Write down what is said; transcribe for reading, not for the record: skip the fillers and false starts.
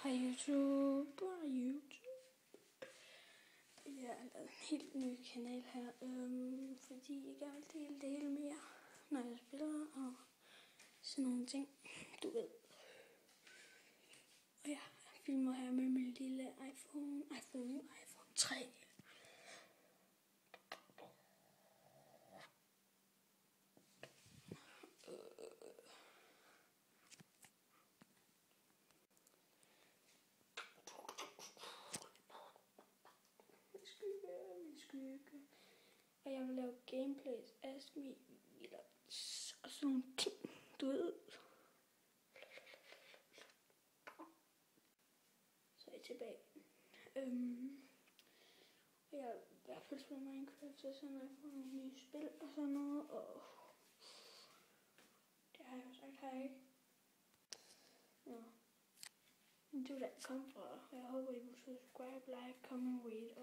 Hej YouTube. Jeg har lavet en helt ny kanal her, fordi jeg gerne vil dele det hele mere, når jeg spiller og sådan nogle ting, du ved. Og jeg filmer her med min lille iPhone 3. Skygge. Og jeg vil lave gameplays, Ask Me, og sådan nogle ting, du ved. Så er jeg tilbage. Og jeg i hvert fald spiller Minecraft, så sådan noget, får nogle nye spil og sådan noget, og det har jeg jo sagt, har jeg ikke? Ja. Men det var der, jeg kom fra, og jeg håber, I vil subscribe, like, comment, rate